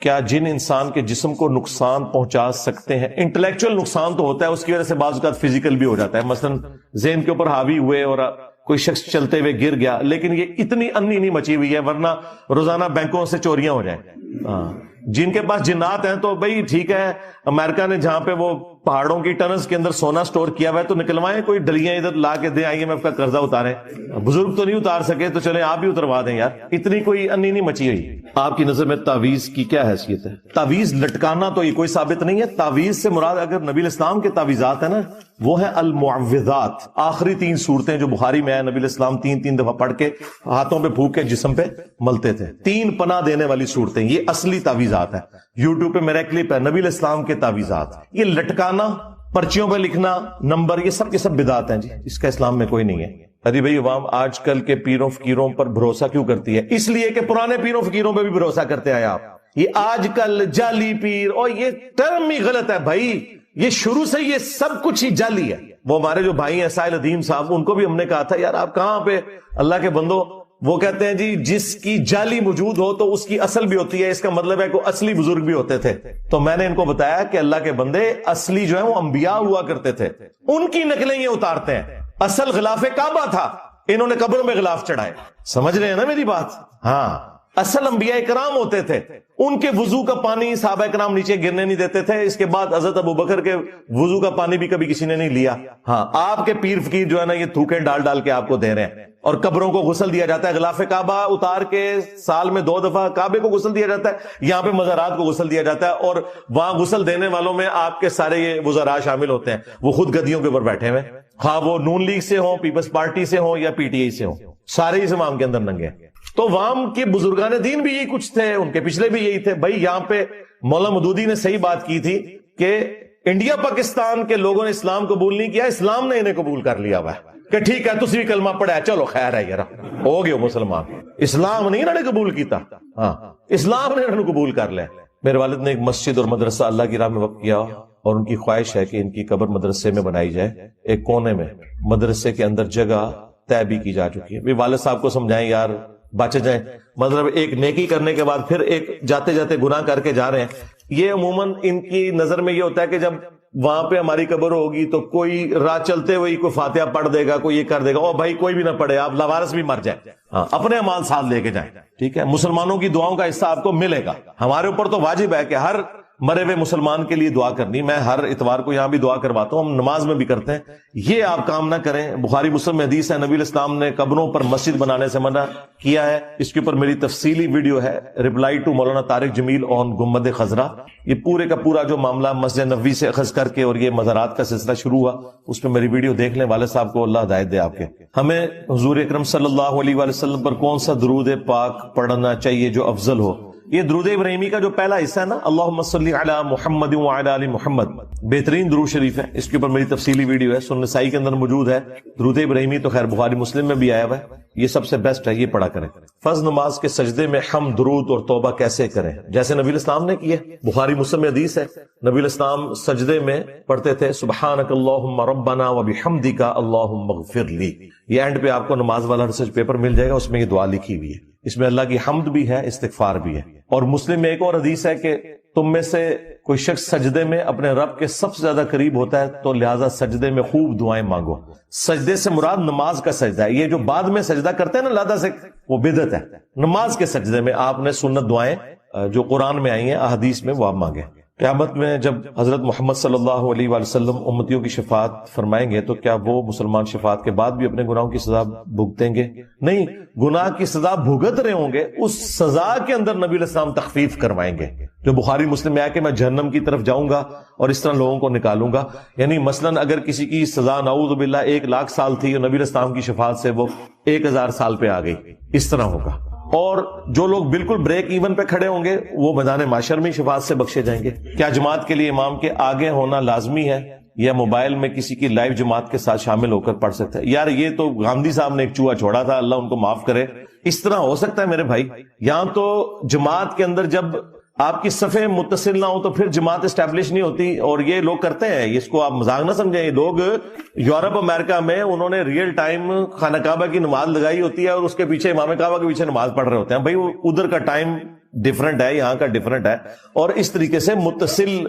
کیا جن انسان کے جسم کو نقصان پہنچا سکتے ہیں؟ انٹلیکچوئل نقصان تو ہوتا ہے، اس کی وجہ سے بعض اوقات فزیکل بھی ہو جاتا ہے، مثلا ذہن کے اوپر حاوی ہوئے اور کوئی شخص چلتے ہوئے گر گیا، لیکن یہ اتنی انی نہیں مچی ہوئی ہے ورنہ روزانہ بینکوں سے چوریاں ہو جائیں۔ جن کے پاس جنات ہیں تو بھائی ٹھیک ہے، امریکہ نے جہاں پہ وہ پہاڑوں کی ٹنلز کے اندر سونا سٹور کیا ہوا ہے تو نکلوائیں، کوئی ڈلیاں ادھر لا کے دیں، IMF کا قرضہ اتاریں۔ بزرگ تو نہیں اتار سکے تو چلیں آپ بھی اتروا دیں یار، اتنی کوئی انی نہیں مچی ہوئی۔ آپ کی نظر میں تعویذ کی کیا حیثیت ہے؟ تعویذ لٹکانا تو یہ کوئی ثابت نہیں ہے۔ تعویذ سے مراد اگر نبی الاسلام کے تعویذات ہیں نا، وہ ہیں المعوذات، آخری 3 صورتیں جو بخاری میں ہے، نبی الاسلام 3 دفعہ پڑھ کے ہاتھوں پہ پھونک کے جسم پہ ملتے تھے، 3 پناہ دینے والی صورتیں، یہ اصلی تعویذات ہیں۔ یوٹیوب پہ میرا کلپ ہے نبی الاسلام کے تعویذات۔ یہ لٹکانا، پرچیوں پہ لکھنا نمبر، یہ سب کے سب بدعت ہیں جی، اس کا اسلام میں کوئی نہیں ہے۔ ارے بھائی عوام آج کل کے پیروں فقیروں پر بھروسہ کیوں کرتی ہے؟ اس لیے کہ پرانے پیروں فقیروں پہ بھی بھروسہ کرتے آئے آپ۔ یہ آج کل جعلی پیر، اور یہ ٹرم ہی غلط ہے بھائی، یہ شروع سے یہ سب کچھ ہی جعلی ہے۔ وہ ہمارے جو بھائی ہیں سائل ادیم صاحب، ان کو بھی ہم نے کہا تھا یار آپ کہاں پہ اللہ کے بندو، وہ کہتے ہیں جی جس کی جعلی موجود ہو تو اس کی اصل بھی ہوتی ہے، اس کا مطلب ہے کہ اصلی بزرگ بھی ہوتے تھے۔ تو میں نے ان کو بتایا کہ اللہ کے بندے اصلی جو ہے وہ انبیاء ہوا کرتے تھے، ان کی نقلیں یہ اتارتے ہیں۔ اصل غلاف کعبہ تھا، انہوں نے قبروں میں غلاف چڑھائے۔ سمجھ رہے ہیں نا میری بات؟ ہاں، اصل انبیاء کرام ہوتے تھے، ان کے وضو کا پانی صحابہ کرام نیچے گرنے نہیں دیتے تھے۔ اس کے بعد حضرت ابوبکر کے وضو کا پانی بھی کبھی کسی نے نہیں لیا۔ ہاں، آپ کے پیر فقیر جو ہے نا یہ تھوکے ڈال ڈال کے آپ کو دے رہے ہیں، اور قبروں کو غسل دیا جاتا ہے، غلاف کعبہ اتار کے سال میں 2 دفعہ کعبے کو غسل دیا جاتا ہے، یہاں پہ مزارات کو غسل دیا جاتا ہے، اور وہاں غسل دینے والوں میں آپ کے سارے یہ وزراء شامل ہوتے ہیں، وہ خود گدیوں کے اوپر بیٹھے ہوئے، خواہ وہ نون لیگ سے ہوں، پیپلز پارٹی سے ہوں یا PTI سے ہوں، سارے اس امام کے اندر ننگے ہیں۔ تو وام کے بزرگان دین بھی یہی کچھ تھے، ان کے پچھلے بھی یہی تھے بھائی۔ یہاں پہ مولانا مودودی نے صحیح بات کی تھی کہ انڈیا پاکستان کے لوگوں نے اسلام قبول نہیں کیا، اسلام نے انہیں قبول کر لیا ہوا ہے کہ ٹھیک ہے تسی بھی کلمہ پڑھا ہے، چلو خیر ہے یار ہو گئے مسلمان۔ اسلام نہیں انہوں نے قبول کیتا، ہاں اسلام نے انہوں نے قبول کر لیا۔ میرے والد نے ایک مسجد اور مدرسہ اللہ کی راہ میں وقف کیا، اور ان کی خواہش ہے کہ ان کی قبر مدرسے میں بنائی جائے۔ ایک کونے میں مدرسے کے اندر جگہ طے بھی کی جا چکی ہے۔ والد صاحب کو سمجھائیں یار بچ جائیں، مطلب ایک نیکی کرنے کے بعد پھر ایک جاتے جاتے گناہ کر کے جا رہے ہیں۔ یہ عموماً ان کی نظر میں یہ ہوتا ہے کہ جب وہاں پہ ہماری قبر ہوگی تو کوئی راہ چلتے ہوئے کوئی فاتحہ پڑھ دے گا، کوئی یہ کر دے گا، او بھائی کوئی بھی نہ پڑھے، آپ لاوارث بھی مر جائیں، ہاں اپنے اعمال ساتھ لے کے جائیں، ٹھیک ہے؟ مسلمانوں کی دعاؤں کا حصہ آپ کو ملے گا۔ ہمارے اوپر تو واجب ہے کہ ہر مرے ہوئے مسلمان کے لیے دعا کرنی۔ میں ہر اتوار کو یہاں بھی دعا کرواتا ہوں، ہم نماز میں بھی کرتے ہیں۔ یہ آپ کام نہ کریں۔ بخاری مسلم میں حدیث ہے، نبی الاسلام نے قبروں پر مسجد بنانے سے منع کیا ہے۔ اس کے اوپر میری تفصیلی ویڈیو ہے، رپلائی ٹو مولانا طارق جمیل آن گنبد خضرا۔ یہ پورے کا پورا جو معاملہ مسجد نبوی سے اخذ کر کے اور یہ مزارات کا سلسلہ شروع ہوا، اس پہ میری ویڈیو دیکھ لیں۔ والد صاحب کو اللہ ہدایت دے آپ کے۔ ہمیں حضور اکرم صلی اللہ علیہ وآلہ وسلم پر کون سا درود پاک پڑھنا چاہیے جو افضل ہو؟ یہ درود ابراہیمی کا جو پہلا حصہ ہے نا، اللہم صلی علی محمد وعلی آل محمد، بہترین درود شریف ہے۔ اس کے اوپر میری تفصیلی ویڈیو ہے، سنن نسائی کے اندر موجود ہے۔ درود ابراہیمی تو خیر بخاری مسلم میں بھی آیا ہوا ہے، یہ سب سے بیسٹ ہے، یہ پڑھا کریں۔ فرض نماز کے سجدے میں حمد، درود اور توبہ کیسے کریں؟ جیسے نبی الاسلام نے کیے، بخاری مسلم میں حدیث ہے، نبی الاسلام سجدے میں پڑھتے تھے سبحانک اللہم ربنا وبحمدک اللہم اغفر لی۔ یہ اینڈ پہ آپ کو نماز والا ریسرچ پیپر مل جائے گا، اس میں یہ دعا لکھی ہوئی ہے۔ اس میں اللہ کی حمد بھی ہے، استغفار بھی ہے۔ اور مسلم میں ایک اور حدیث ہے کہ تم میں سے کوئی شخص سجدے میں اپنے رب کے سب سے زیادہ قریب ہوتا ہے تو لہٰذا سجدے میں خوب دعائیں مانگو۔ سجدے سے مراد نماز کا سجدہ ہے، یہ جو بعد میں سجدہ کرتے ہیں نا لادہ سے، وہ بدعت ہے۔ نماز کے سجدے میں آپ نے سنت دعائیں جو قرآن میں آئی ہیں احادیث میں وہ آپ مانگیں۔ قیامت میں جب حضرت محمد صلی اللہ علیہ وآلہ وسلم امتیوں کی شفاعت فرمائیں گے تو کیا وہ مسلمان شفاعت کے بعد بھی اپنے گناہوں کی سزا بھگتیں گے؟ نہیں، گناہ کی سزا بھگت رہے ہوں گے، اس سزا کے اندر نبی علیہ السلام تخفیف کروائیں گے، جو بخاری مسلم میں آیا کہ میں جہنم کی طرف جاؤں گا اور اس طرح لوگوں کو نکالوں گا۔ یعنی مثلاً اگر کسی کی سزا نعوذ باللہ 1,00,000 سال تھی اور نبی علیہ السلام کی شفاعت سے وہ 1,000 سال پہ آ گئی، اس طرح ہوگا۔ اور جو لوگ بالکل بریک ایون پہ کھڑے ہوں گے وہ میدان محشر میں شفاعت سے بخشے جائیں گے۔ کیا جماعت کے لیے امام کے آگے ہونا لازمی ہے یا موبائل میں کسی کی لائیو جماعت کے ساتھ شامل ہو کر پڑھ سکتا ہے؟ یار یہ تو گاندھی صاحب نے ایک چوہا چھوڑا تھا، اللہ ان کو معاف کرے۔ اس طرح ہو سکتا ہے میرے بھائی؟ یہاں تو جماعت کے اندر جب آپ کی صفیں متصل نہ ہو تو پھر جماعت اسٹیبلش نہیں ہوتی، اور یہ لوگ کرتے ہیں، اس کو آپ مذاق نہ سمجھیں۔ یہ لوگ یورپ امریکہ میں انہوں نے ریئل ٹائم خانہ کعبہ کی نماز لگائی ہوتی ہے اور اس کے پیچھے امام کعبہ کے پیچھے نماز پڑھ رہے ہوتے ہیں۔ بھائی وہ ادھر کا ٹائم ڈفرنٹ ہے, یہاں کا ڈفرنٹ ہے, اور اس طریقے سے متصل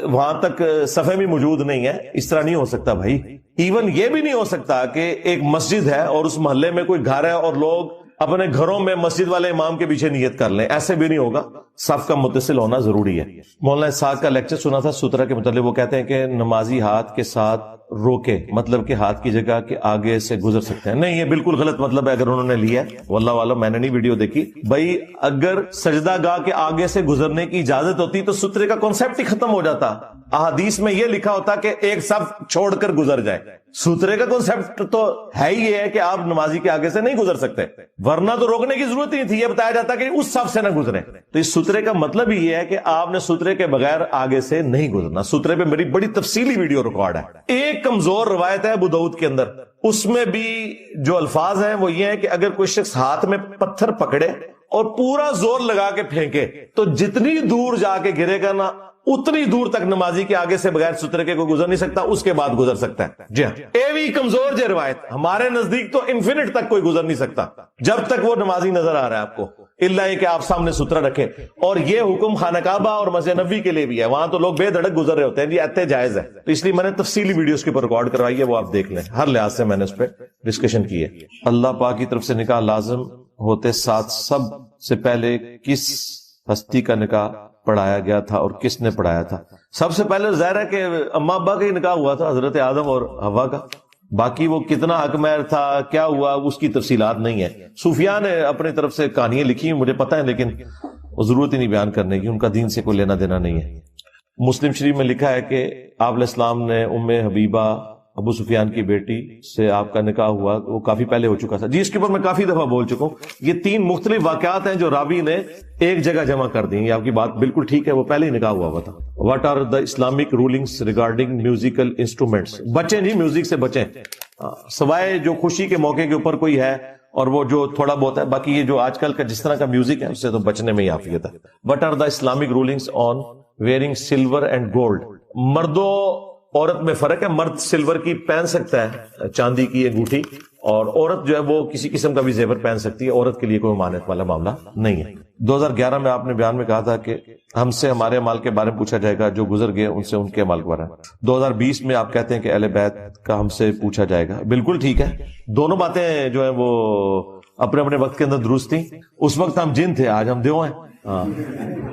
وہاں تک صفحے بھی موجود نہیں ہے. اس طرح نہیں ہو سکتا بھائی. ایون یہ بھی نہیں ہو سکتا کہ ایک مسجد ہے اور اس محلے میں کوئی گھر ہے اور لوگ اپنے گھروں میں مسجد والے امام کے پیچھے نیت کر لیں, ایسے بھی نہیں ہوگا. صف کا متصل ہونا ضروری ہے. مولانا اسحاق کا لیکچر سنا تھا سترہ کے متعلق. وہ کہتے ہیں کہ نمازی ہاتھ کے ساتھ روکے, مطلب کہ ہاتھ کی جگہ کے آگے سے گزر سکتے ہیں. نہیں, یہ بالکل غلط مطلب ہے اگر انہوں نے لیا ہے. واللہ عالم, میں نے نہیں ویڈیو دیکھی. بھائی اگر سجدہ گاہ کے آگے سے گزرنے کی اجازت ہوتی تو سترے کا کانسیپٹ ہی ختم ہو جاتا. احادیث میں یہ لکھا ہوتا کہ ایک صف چھوڑ کر گزر جائے. سترے کا کانسیپٹ تو ہے ہی یہ ہے کہ آپ نمازی کے آگے سے نہیں گزر سکتے, ورنہ تو روکنے کی ضرورت نہیں تھی. یہ بتایا جاتا کہ اس صف سے نہ گزرے. تو اس سترے کا مطلب ہی یہ ہے کہ آپ نے سترے کے بغیر آگے سے نہیں گزرنا. سترے پہ میری بڑی تفصیلی ویڈیو ریکارڈ ہے. ایک کمزور روایت ہے ابو داؤد کے اندر, اس میں بھی جو الفاظ ہیں وہ یہ ہیں کہ اگر کوئی شخص ہاتھ میں پتھر پکڑے اور پورا زور لگا کے پھینکے تو جتنی دور جا کے گرے گا نا, اتنی دور تک نمازی کے آگے سے بغیر سترے کے کوئی گزر نہیں سکتا, اس کے بعد گزر سکتا ہے. جی ہاں, اے وی کمزور جو روایت, ہمارے نزدیک تو انفینٹ تک کوئی گزر نہیں سکتا جب تک وہ نمازی نظر آ رہا ہے آپ کو, الا یہ کہ آپ سامنے سترہ رکھیں. اور یہ حکم خانہ کعبہ اور مسجد نبوی کے لیے بھی ہے, وہاں تو لوگ بے دھڑک گزر رہے ہوتے ہیں. یہ ایتے جائز ہے, تو اس لیے میں نے تفصیلی ویڈیوز کے اوپر ریکارڈ کروائی ہے, وہ آپ دیکھ لیں. ہر لحاظ سے میں نے اس پہ ڈسکشن کی ہے. اللہ پاک کی طرف سے نکاح لازم ہوتے ساتھ سب سے پہلے کس ہستی کا نکاح پڑھایا گیا تھا اور کس نے پڑھایا تھا؟ سب سے پہلے ظاہر ہے کہ اما ابا کا ہی نکاح ہوا تھا, حضرت آدم اور حوا کا. باقی وہ کتنا حق مہر تھا, کیا ہوا, اس کی تفصیلات نہیں ہے. صوفیاء نے اپنی طرف سے کہانیاں لکھی ہیں, مجھے پتہ ہے, لیکن وہ ضرورت ہی نہیں بیان کرنے کی, ان کا دین سے کوئی لینا دینا نہیں ہے. مسلم شریف میں لکھا ہے کہ آپ علیہ السلام نے ام حبیبہ ابو سفیان کی بیٹی سے آپ کا نکاح ہوا, وہ کافی پہلے ہو چکا تھا. جی, اس کے اوپر میں کافی دفعہ بول چکا ہوں. یہ 3 مختلف واقعات ہیں جو راوی نے ایک جگہ جمع کر دی. یہ آپ کی بات بالکل ٹھیک ہے, وہ پہلے ہی نکاح ہوا تھا. What are the Islamic rulings regarding musical instruments? بچیں جی, میوزک سے بچیں, سوائے جو خوشی کے موقع کے اوپر کوئی ہے اور وہ جو تھوڑا بہت ہے. باقی یہ جو آج کل کا جس طرح کا میوزک ہے اس سے تو بچنے میں ہی عافیت ہے. What are the Islamic rulings on wearing silver and gold? مردوں عورت میں فرق ہے. مرد سلور کی پہن سکتا ہے, چاندی کی انگوٹھی, اور عورت جو ہے وہ کسی قسم کا بھی زیور پہن سکتی ہے. عورت کے لیے کوئی ممانعت والا معاملہ نہیں ہے. 2011 میں آپ نے بیان میں کہا تھا کہ ہم سے ہمارے اعمال کے بارے میں پوچھا جائے گا, جو گزر گئے ان سے ان کے اعمال کے بارے میں. 2020 میں آپ کہتے ہیں کہ اہل بیت کا ہم سے پوچھا جائے گا. بالکل ٹھیک ہے, دونوں باتیں جو ہیں وہ اپنے اپنے وقت کے اندر درست تھیں. اس وقت ہم جن تھے, آج ہم دیو ہیں.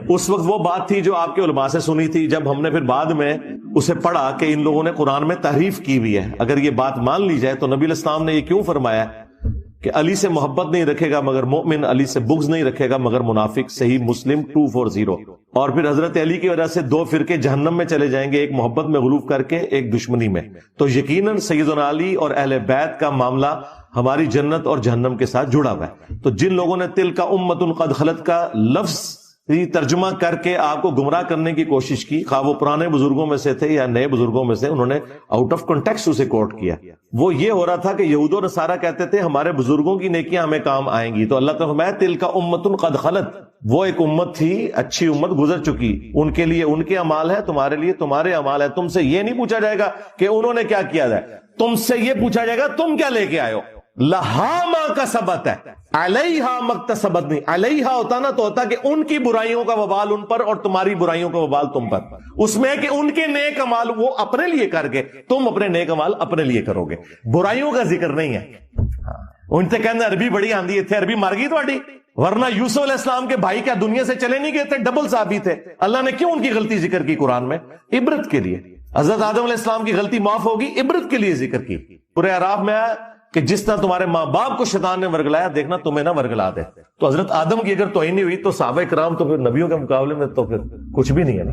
اس وقت وہ بات تھی جو آپ کے علماء سے سنی تھی. جب ہم نے پھر بعد میں اسے پڑھا کہ ان لوگوں نے قرآن میں تحریف کی ہوئی ہے. اگر یہ بات مان لی جائے تو نبی علیہ السلام نے یہ کیوں فرمایا کہ علی سے محبت نہیں رکھے گا مگر مومن, علی سے بغض نہیں رکھے گا مگر منافق. صحیح مسلم 240. اور پھر حضرت علی کی وجہ سے 2 فرقے جہنم میں چلے جائیں گے, ایک محبت میں غلوف کر کے, ایک دشمنی میں. تو یقیناً سیدنا علی اور اہل بیت کا معاملہ ہماری جنت اور جہنم کے ساتھ جڑا ہوا ہے. تو جن لوگوں نے تل کا امت قد خلت کا لفظ ترجمہ کر کے آپ کو گمراہ کرنے کی کوشش کی, خواہ وہ پرانے بزرگوں میں سے تھے یا نئے بزرگوں میں سے, انہوں نے آؤٹ آف کنٹیکسٹ اسے کوٹ کیا. وہ یہ ہو رہا تھا کہ یہود و نصارہ کہتے تھے ہمارے بزرگوں کی نیکیاں ہمیں کام آئیں گی, تو اللہ تعالیٰ فرمایا تل کا امت قد خلت, وہ ایک امت تھی, اچھی امت گزر چکی, ان کے لیے ان کے اعمال ہے, تمہارے لیے تمہارے اعمال ہے. تم سے یہ نہیں پوچھا جائے گا کہ انہوں نے کیا کیا جائے, تم سے یہ پوچھا جائے گا تم کیا لے کے آئے ہو. لہا ما کسبت ہے, علیہا مکتسبت نہیں. علیہا ہوتا نا تو ہوتا کہ ان کی برائیوں کا وبال ان پر اور تمہاری برائیوں کا وبال تم پر. اس میں کہ ان کے نیک اعمال وہ اپنے لیے کر کے, تم اپنے نیک اعمال اپنے لیے کرو گے. برائیوں کا ذکر نہیں ہے. ان سے کہنا عربی بڑی آندھی تھے, عربی مار گئی تھوڑی, ورنہ یوسف علیہ السلام کے بھائی کیا دنیا سے چلے نہیں گئے تھے, ڈبل صحابی تھے. اللہ نے کیوں ان کی غلطی ذکر کی قرآن میں؟ عبرت کے لیے. حضرت آدم علیہ السلام کی غلطی معاف ہوگی, عبرت کے لیے ذکر کی. سورہ اعراف میں آیا کہ جس طرح تمہارے ماں باپ کو شیطان نے ورگلایا, دیکھنا تمہیں نہ ورگلا دے. تو حضرت آدم کی اگر توہین نہیں ہوئی تو صحابہ کرام تو پھر نبیوں کے مقابلے میں تو پھر کچھ بھی نہیں ہے نا.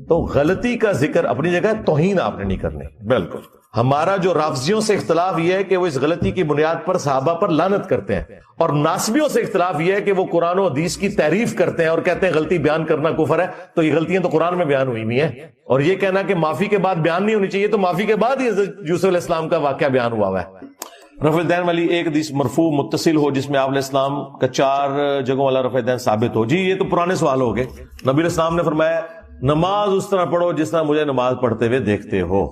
تو غلطی کا ذکر اپنی جگہ, توہین آپ نے نہیں کرنی. بالکل. ہمارا جو رافضیوں سے اختلاف یہ ہے کہ وہ اس غلطی کی بنیاد پر صحابہ پر لعنت کرتے ہیں, اور ناسبیوں سے اختلاف یہ ہے کہ وہ قرآن و حدیث کی تعریف کرتے ہیں اور کہتے ہیں غلطی بیان کرنا کفر ہے. تو یہ غلطیاں تو قرآن میں بیان ہوئی نہیں ہے, اور یہ کہنا کہ معافی کے بعد بیان نہیں ہونی چاہیے, تو معافی کے بعد ہی یوسف علیہ السلام کا واقعہ بیان ہوا ہے. رفع الدین والی ایک حدیث مرفوع متصل ہو جس میں آپ علیہ السلام کا 4 جگہوں والا رفع الدین ثابت ہو. جی یہ تو پرانے سوال ہو گئے. نبی علیہ السلام نے فرمایا نماز اس طرح پڑھو جس طرح مجھے نماز پڑھتے ہوئے دیکھتے ہو.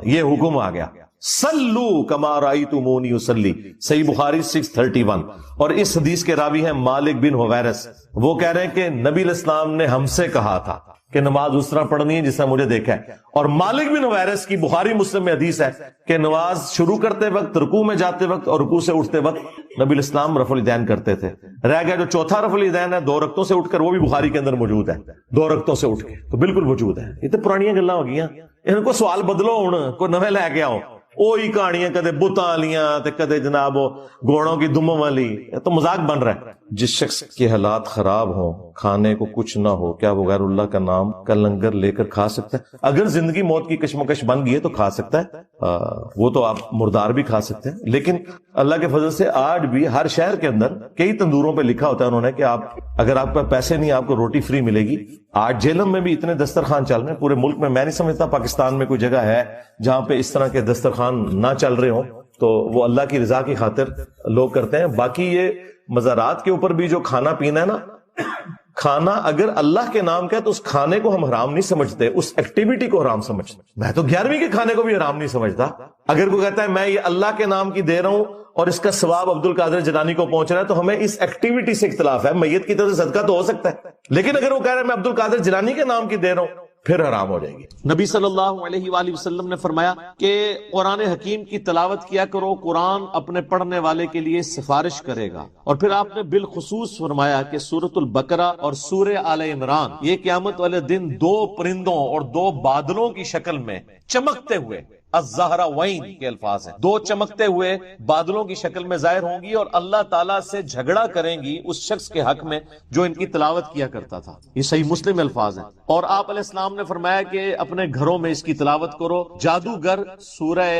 یہ حکم آ گیا. سلو کما رأیتمونی اصلی، صحیح بخاری 631. اور اس حدیث کے راوی ہیں مالک بن حویرث. وہ کہہ رہے ہیں کہ نبی علیہ السلام نے ہم سے کہا تھا کہ نماز اس طرح پڑھنی ہے جس طرح مجھے دیکھا ہے. اور مالک بن حویرث کی بخاری مسلم میں حدیث ہے کہ نماز شروع کرتے وقت، رکوع میں جاتے وقت اور رکوع سے اٹھتے وقت نبی علیہ السلام رفع الیدین کرتے تھے. رہ گیا جو چوتھا رفع الیدین ہے 2 رکعتوں سے اٹھ کر، وہ بھی بخاری کے اندر موجود ہے. 2 رکعتوں سے اٹھ کے تو بالکل موجود ہے. یہ تو پرانیاں گلاں ہو گئیاں، ان کو سوال بدلو، ہن کوئی نویں لے کے آؤ. وہی کہانیاں کدے بتاں والیاں تے کدے جناب گھوڑوں کی دموں والی، تو مذاق بن رہا ہے. جس شخص کے حالات خراب ہوں، کھانے کو کچھ نہ ہو، کیا وہ غیر اللہ کا نام کا لنگر لے کر کھا سکتا ہے؟ اگر زندگی موت کی کشمکش بن گئی ہے تو کھا سکتا ہے. وہ تو آپ مردار بھی کھا سکتے ہیں. لیکن اللہ کے فضل سے آج بھی ہر شہر کے اندر کئی تندوروں پہ لکھا ہوتا ہے انہوں نے کہ آپ اگر آپ کا پیسے نہیں آپ کو روٹی فری ملے گی. آج جیلم میں بھی اتنے دسترخوان چل رہے ہیں پورے ملک میں. میں نہیں سمجھتا پاکستان میں کوئی جگہ ہے جہاں پہ اس طرح کے دسترخوان نہ چل رہے ہوں. تو وہ اللہ کی رضا کی خاطر لوگ کرتے ہیں. باقی یہ مزارات کے اوپر بھی جو کھانا پینا ہے نا، کھانا اگر اللہ کے نام کا ہے تو اس کھانے کو ہم حرام نہیں سمجھتے، اس ایکٹیویٹی کو حرام سمجھتے. میں تو 11ویں کے کھانے کو بھی حرام نہیں سمجھتا. اگر کوئی کہتا ہے میں یہ اللہ کے نام کی دے رہا ہوں اور اس کا ثواب عبد القادر جیلانی کو پہنچ رہا ہے، تو ہمیں اس ایکٹیویٹی سے اختلاف ہے. میت کی طرف سے صدقہ تو ہو سکتا ہے، لیکن اگر وہ کہہ رہا ہے میں عبد القادر جیلانی کے نام کی دے رہا ہوں، پھر حرام ہو جائے گی. نبی صلی اللہ علیہ وآلہ وسلم نے فرمایا کہ قرآن حکیم کی تلاوت کیا کرو، قرآن اپنے پڑھنے والے کے لیے سفارش کرے گا. اور پھر آپ نے بالخصوص فرمایا کہ سورۃ البقرہ اور سورہ آل عمران یہ قیامت والے دن 2 پرندوں اور 2 بادلوں کی شکل میں چمکتے ہوئے، الزہراوین کے الفاظ ہیں، 2 چمکتے ہوئے بادلوں کی شکل میں ظاہر ہوں گی اور اللہ تعالیٰ سے جھگڑا کریں گی اس شخص کے حق میں جو ان کی تلاوت کیا کرتا تھا. یہ صحیح مسلم الفاظ ہیں. اور آپ علیہ السلام نے فرمایا کہ اپنے گھروں میں اس کی تلاوت کرو، جادوگر سورہ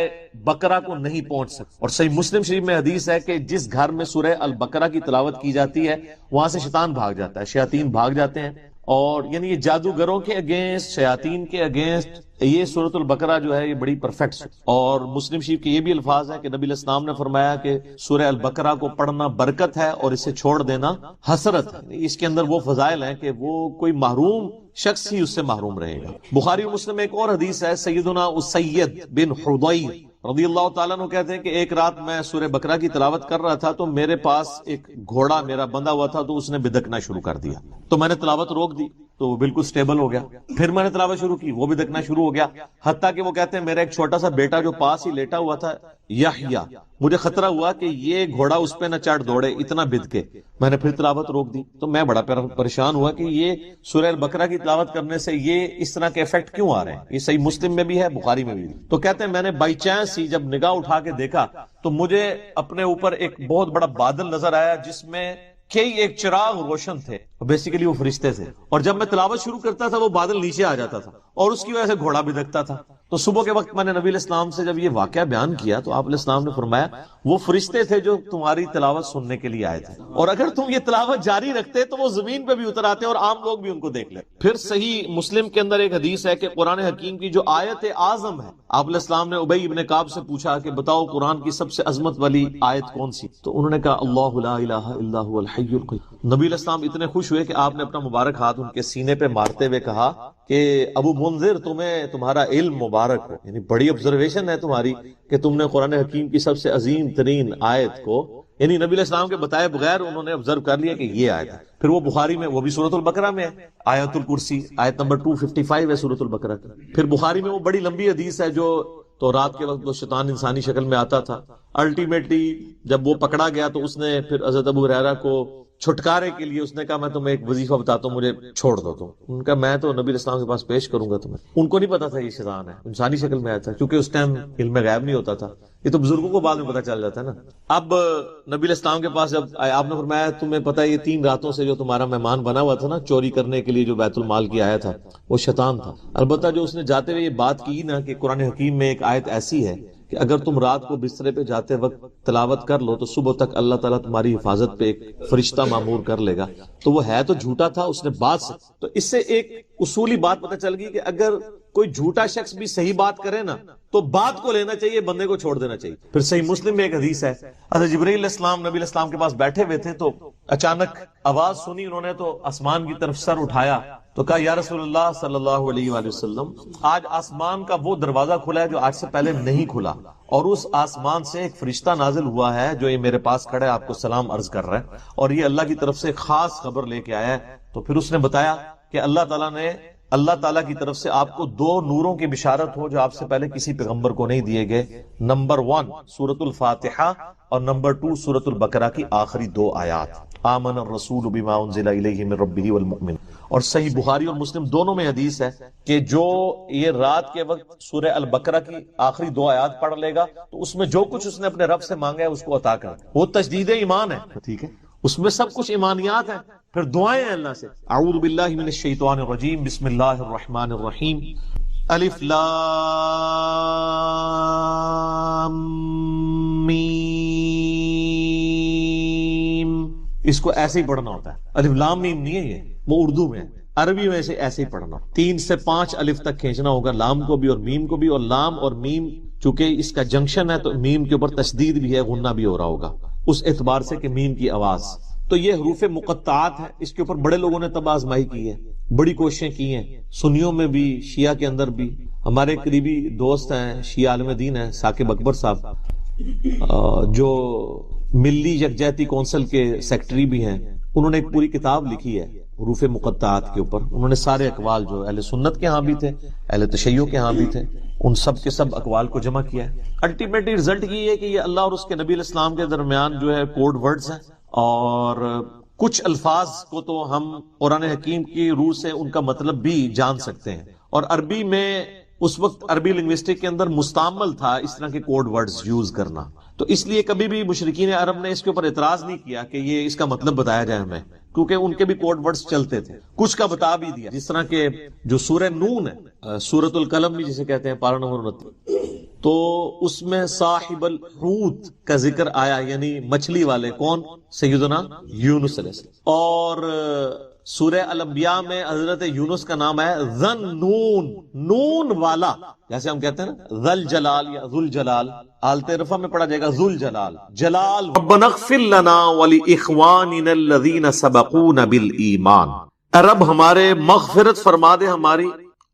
بقرہ کو نہیں پہنچ سکتے. اور صحیح مسلم شریف میں حدیث ہے کہ جس گھر میں سورہ البقرہ کی تلاوت کی جاتی ہے وہاں سے شیطان بھاگ جاتا ہے، شیاطین بھاگ جاتے ہیں. اور یعنی یہ جادوگروں کے اگینسٹ، شیاطین کے اگینسٹ یہ سورۃ البقرہ جو ہے یہ بڑی پرفیکٹ. اور مسلم شریف کے یہ بھی الفاظ ہیں کہ نبی علیہ السلام نے فرمایا کہ سورہ البقرہ کو پڑھنا برکت ہے اور اسے چھوڑ دینا حسرت ہے. اس کے اندر وہ فضائل ہیں کہ وہ کوئی محروم شخص ہی اس سے محروم رہے گا. بخاری و مسلم میں ایک اور حدیث ہے، سیدنا اسید بن حضیر رضی اللہ تعالیٰ عنہ کہتے ہیں کہ ایک رات میں سورہ بقرہ کی تلاوت کر رہا تھا تو میرے پاس ایک گھوڑا میرا بندھا ہوا تھا تو اس نے بدکنا شروع کر دیا. تو میں نے تلاوت روک دی تو وہ بالکل سٹیبل ہو گیا. پھر میں نے تلاوت شروع کی، وہ بدکنا شروع ہو گیا. حتیٰ کہ وہ کہتے ہیں میرا ایک چھوٹا سا بیٹا جو پاس ہی لیٹا ہوا تھا یحییٰ، مجھے خطرہ ہوا کہ یہ گھوڑا اس پہ نہ چڑھ دوڑے، اتنا بدکے. میں نے پھر تلاوت روک دی تو میں بڑا پریشان ہوا کہ یہ سورہ البقرہ کی تلاوت کرنے سے یہ اس طرح کے ایفیکٹ کیوں آ رہے ہیں. یہ صحیح مسلم میں بھی ہے، بخاری میں بھی. تو کہتے ہیں میں نے بائی چانس ہی جب نگاہ اٹھا کے دیکھا تو مجھے اپنے اوپر ایک بہت بڑا بادل نظر آیا جس میں کئی ایک چراغ روشن تھے، بیسیکلی وہ فرشتے تھے. اور جب میں تلاوت شروع کرتا تھا وہ بادل نیچے آ جاتا تھا اور اس کی وجہ سے گھوڑا بھی دکھتا تھا. تو صبح کے وقت میں نے نبی علیہ السلام سے جب یہ واقعہ بیان کیا تو آپ علیہ السلام نے فرمایا وہ فرشتے تھے جو تمہاری تلاوت سننے کے لیے آئے تھے، اور اگر تم یہ تلاوت جاری رکھتے تو وہ زمین پہ بھی اتر آتے اور عام لوگ بھی ان کو دیکھ لیں. پھر صحیح مسلم کے اندر ایک حدیث ہے کہ قرآن حکیم کی جو آیت اعظم ہے، آپ علیہ السلام نے ابی ابن کعب سے پوچھا کہ بتاؤ قرآن کی سب سے عظمت والی آیت کون سی؟ تو انہوں نے کہا اللہ لا الہ الا هو الحی القیوم. نبی علیہ السلام اتنے خوش ہوئے کہ آپ نے اپنا مبارک ہاتھ ان کے سینے پہ مارتے ہوئے کہا کہ ابو منذر تمہیں تمہارا علم مبارک ہو. یعنی بڑی آبزرویشن ہے تمہاری کہ تم نے قرآن حکیم کی سب سے عظیم ترین آیت کو، یعنی نبی علیہ السلام کے بتائے بغیر انہوں نے آبزرو کر لیا کہ یہ آیت ہے. پھر وہ بخاری میں، وہ بھی سورۃ البقرہ میں ہے، آیت الکرسی آیت نمبر 255 ہے سورۃ البقرہ کی. پھر بخاری میں وہ بڑی لمبی حدیث ہے جو تو رات کے وقت وہ شیطان انسانی شکل میں آتا تھا. الٹیمیٹلی جب وہ پکڑا گیا تو اس نے پھر حضرت ابو ہریرہ کو چھٹکارے کے لیے اس نے کہا میں تمہیں ایک وظیفہ بتاتا ہوں، مجھے چھوڑ دو. تم ان کا میں تو نبی علیہ السلام کے پاس پیش کروں گا تمہیں. ان کو نہیں پتا تھا یہ شیطان ہے، انسانی شکل میں آیا تھا کیونکہ اس ٹائم علم غیب نہیں ہوتا تھا. یہ تو بزرگوں کو بعد میں پتا چل جاتا ہے نا. اب نبی علیہ السلام کے پاس جب آپ نے فرمایا تمہیں پتا ہے یہ 3 راتوں سے جو تمہارا مہمان بنا ہوا تھا نا چوری کرنے کے لیے جو بیت المال کی آیا تھا وہ شیطان تھا. البتہ جو اس نے جاتے ہوئے یہ بات کی نا کہ قرآن حکیم میں ایک آیت ایسی ہے کہ اگر تم رات کو بسترے پہ جاتے وقت تلاوت کر لو تو صبح تک اللہ تعالیٰ تمہاری حفاظت پہ ایک فرشتہ مامور کر لے گا. تو وہ ہے تو جھوٹا تھا، اس نے بات سے. تو اس سے ایک اصولی بات پتہ چل گئی کہ اگر کوئی جھوٹا شخص بھی صحیح بات کرے نا تو بات کو لینا چاہیے، بندے کو چھوڑ دینا چاہیے. پھر صحیح مسلم میں ایک حدیث ہے، حضرت جبرائیل علیہ السلام نبی علیہ السلام کے پاس بیٹھے ہوئے تھے تو اچانک آواز سنی، انہوں نے تو آسمان کی طرف سر اٹھایا تو کہا یا رسول اللہ صلی اللہ علیہ وآلہ وسلم، آج آسمان کا وہ دروازہ کھلا ہے جو آج سے پہلے نہیں کھلا، اور اس آسمان سے ایک فرشتہ نازل ہوا ہے جو یہ میرے پاس کھڑا ہے، آپ کو سلام عرض کر رہا ہے، اور یہ اللہ کی طرف سے ایک خاص خبر لے کے آیا ہے۔ تو پھر اس نے بتایا کہ اللہ تعالیٰ کی طرف سے آپ کو 2 نوروں کی بشارت ہو جو آپ سے پہلے کسی پیغمبر کو نہیں دیے گئے۔ نمبر 1 سورۃ الفاتحہ، اور نمبر 2 سورۃ البقرہ کی آخری 2 آیات، آمن الرسول بما انزل الیہ من ربہ والمؤمن۔ اور صحیح بخاری اور مسلم دونوں میں حدیث ہے کہ جو یہ رات کے وقت سورہ البقرہ کی آخری 2 آیات پڑھ لے گا تو اس میں جو کچھ اس نے اپنے رب سے مانگا ہے اس کو عطا کر، وہ تجدید ایمان ہے، ٹھیک ہے، اس میں سب کچھ ایمانیات ہیں، پھر دعائیں ہیں اللہ سے۔ اعوذ باللہ من الشیطان الرجیم، بسم اللہ الرحمن الرحیم، الف لام میم، اس کو ایسے ہی پڑھنا ہوتا ہے، الف لام میم نہیں ہے، یہ وہ اردو میں ہے، عربی میں سے ایسے ہی پڑھنا، 3 سے 5 الف تک کھینچنا ہوگا، لام کو بھی اور میم کو بھی، اور لام اور میم چونکہ اس کا جنکشن ہے تو میم کے اوپر تشدید بھی ہے، غنہ بھی ہو رہا ہوگا اس اعتبار سے کہ میم کی آواز۔ تو یہ حروف مقطعات ہیں، اس کے اوپر بڑے لوگوں نے تب آزمائی کی ہے، بڑی کوششیں کی ہیں، سنیوں میں بھی، شیعہ کے اندر بھی۔ ہمارے قریبی دوست ہیں شیعہ عالم دین ہیں ثاقب اکبر صاحب، جو ملی یکجہتی کونسل کے سیکٹری بھی ہیں، انہوں نے ایک پوری کتاب لکھی ہے حروف مقطعات کے اوپر۔ انہوں نے سارے اقوال جو اہل سنت کے ہاں بھی تھے، اہل تشیع کے ہاں بھی تھے، ان سب کے سب اقوال کو جمع کیا ہے۔ الٹیمیٹلی رزلٹ یہ ہے کہ یہ اللہ اور اس کے نبی علیہ السلام کے درمیان جو ہے کوڈ ورڈز ہیں، اور کچھ الفاظ کو تو ہم قرآن حکیم کی روح سے ان کا مطلب بھی جان سکتے ہیں، اور عربی میں اس وقت عربی لنگوسٹک کے اندر مستعمل تھا اس طرح کے کوڈ ورڈز یوز کرنا، تو اس لیے کبھی بھی مشرکین عرب نے اس کے اوپر اعتراض نہیں کیا کہ یہ اس کا مطلب بتایا جائے ہمیں، کیونکہ ان کے بھی کوڈ ورڈز چلتے تھے، کچھ کا بتا بھی دیا، جس طرح کہ جو سورہ نون ہے، سورۃ القلم بھی جسے کہتے ہیں، پارہ نمبر 29، تو اس میں صاحب الحوت کا ذکر آیا، یعنی مچھلی والے، کون؟ سیدنا یونس علیہ السلام۔ اور سورہ الانبیاء میں حضرت یونس کا نام ہے ذن نون، نون والا، جیسے ہم کہتے ہیں نا ذل جلال یا ذل جلال، حالت رفع میں پڑھا جائے گا ذل جلال، جلال۔ ربنا اغفر لنا ولاخواننا الذين سبقونا بالایمان، اے رب ہمارے مغفرت فرما دے ہماری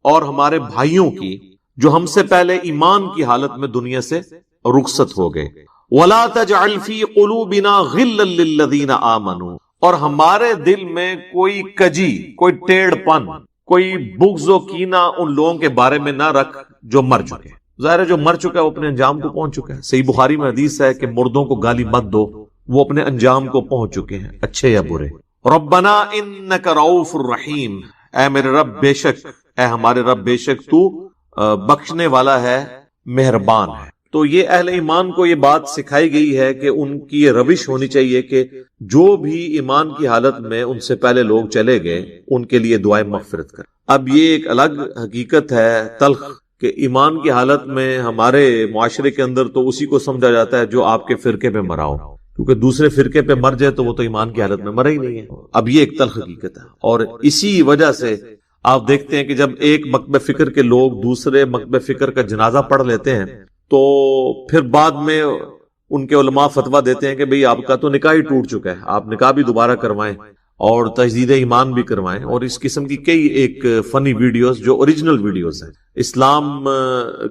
اور ہمارے بھائیوں کی جو ہم سے پہلے ایمان کی حالت میں دنیا سے رخصت ہو گئے۔ ولا تجعل في قلوبنا غلا للذين آمنوا، اور ہمارے دل میں کوئی کجی، کوئی ٹیڑھ پن، کوئی بغض و کینہ ان لوگوں کے بارے میں نہ رکھ جو مر چکے۔ ظاہر ہے جو مر چکا ہے وہ اپنے انجام کو پہنچ چکا ہے، صحیح بخاری میں حدیث ہے کہ مردوں کو گالی مت دو، وہ اپنے انجام کو پہنچ چکے ہیں، اچھے یا برے۔ ربنا انک رؤوف الرحیم، اے میرے رب بے شک، اے ہمارے رب بے شک تو بخشنے والا ہے، مہربان ہے۔ تو یہ اہل ایمان کو یہ بات سکھائی گئی ہے کہ ان کی یہ روش ہونی چاہیے کہ جو بھی ایمان کی حالت میں ان سے پہلے لوگ چلے گئے ان کے لیے دعائیں مغفرت کر۔ اب یہ ایک الگ حقیقت ہے تلخ کہ ایمان کی حالت میں ہمارے معاشرے کے اندر تو اسی کو سمجھا جاتا ہے جو آپ کے فرقے پہ مرا ہو، کیونکہ دوسرے فرقے پہ مر جائے تو وہ تو ایمان کی حالت میں مرا ہی نہیں ہے۔ اب یہ ایک تلخ حقیقت ہے، اور اسی وجہ سے آپ دیکھتے ہیں کہ جب ایک مکتب فکر کے لوگ دوسرے مکتب فکر کا جنازہ پڑھ لیتے ہیں تو پھر بعد میں ان کے علماء فتویٰ دیتے ہیں کہ بھئی آپ کا تو نکاح ہی ٹوٹ چکا ہے، آپ نکاح بھی دوبارہ کروائیں اور تجدید ایمان بھی کروائیں، اور اس قسم کی کئی ایک فنی ویڈیوز جو اوریجنل ویڈیوز ہیں، اسلام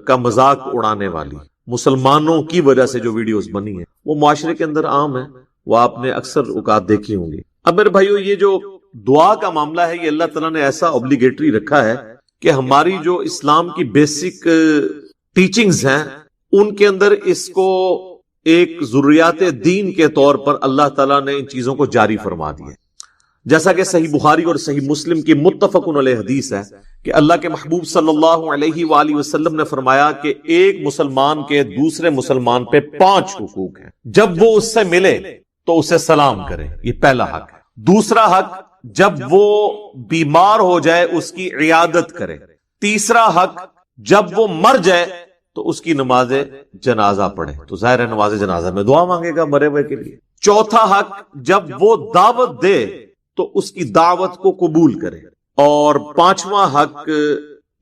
کا مذاق اڑانے والی، مسلمانوں کی وجہ سے جو ویڈیوز بنی ہیں وہ معاشرے کے اندر عام ہیں، وہ آپ نے اکثر اوقات دیکھی ہوں گی۔ اب میرے بھائیو، یہ جو دعا کا معاملہ ہے یہ اللہ تعالیٰ نے ایسا اوبلیگیٹری رکھا ہے کہ ہماری جو اسلام کی بیسک ٹیچنگز ہیں ان کے اندر اس کو ایک ضروریات دین کے طور پر اللہ تعالیٰ نے ان چیزوں کو جاری فرما دیا ہے، جیسا کہ صحیح بخاری اور صحیح مسلم کی متفق علیہ حدیث ہے کہ اللہ کے محبوب صلی اللہ علیہ وآلہ وسلم نے فرمایا کہ ایک مسلمان کے دوسرے مسلمان پہ 5 حقوق ہیں، جب وہ اس سے ملے تو اسے سلام کرے، یہ پہلا حق ہے۔ دوسرا حق، جب وہ بیمار ہو جائے اس کی عیادت کرے۔ تیسرا حق، جب وہ مر جائے تو اس کی نماز جنازہ پڑھے، تو ظاہر ہے نماز جنازہ میں دعا مانگے گا مرے ہوئے کے لیے۔ چوتھا حق، جب وہ دعوت دے تو اس کی دعوت کو قبول کرے۔ اور 5واں حق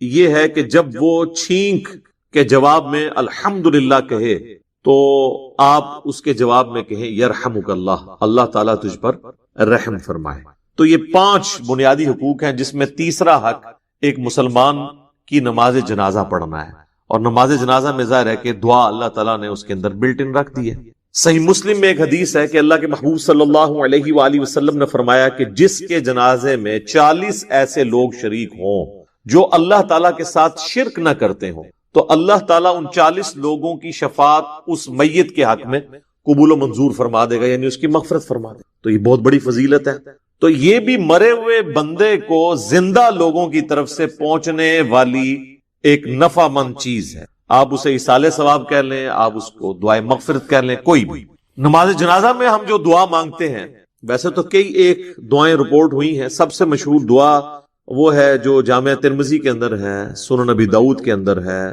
یہ ہے کہ جب وہ چھینک کے جواب میں الحمدللہ کہے تو آپ اس کے جواب میں کہیں یرحمک اللہ، اللہ تعالیٰ تجھ پر رحم فرمائے۔ تو یہ 5 بنیادی حقوق ہیں، جس میں تیسرا حق ایک مسلمان کی نماز جنازہ پڑھنا ہے، اور نماز جنازہ میں ظاہر ہے کہ دعا اللہ تعالیٰ نے اس کے اندر بلٹ ان رکھ دی ہے۔ صحیح مسلم میں ایک حدیث ہے کہ اللہ کے محبوب صلی اللہ علیہ وآلہ وسلم نے فرمایا کہ جس کے جنازے میں 40 ایسے لوگ شریک ہوں جو اللہ تعالیٰ کے ساتھ شرک نہ کرتے ہوں، تو اللہ تعالیٰ ان 40 لوگوں کی شفاعت اس میت کے حق میں قبول و منظور فرما دے گا، یعنی اس کی مغفرت فرما دے گا۔ تو یہ بہت بڑی فضیلت ہے۔ تو یہ بھی مرے ہوئے بندے کو زندہ لوگوں کی طرف سے پہنچنے والی ایک نفع مند چیز ہے۔ آپ اسے ایصال ثواب کہہ لیں، آپ اس کو دعائے مغفرت کہہ لیں، کوئی بھی۔ نماز جنازہ میں ہم جو دعا مانگتے ہیں، ویسے تو کئی ایک دعائیں رپورٹ ہوئی ہیں، سب سے مشہور دعا وہ ہے جو جامعہ ترمذی کے اندر ہے، سنن نبی داؤد کے اندر ہے،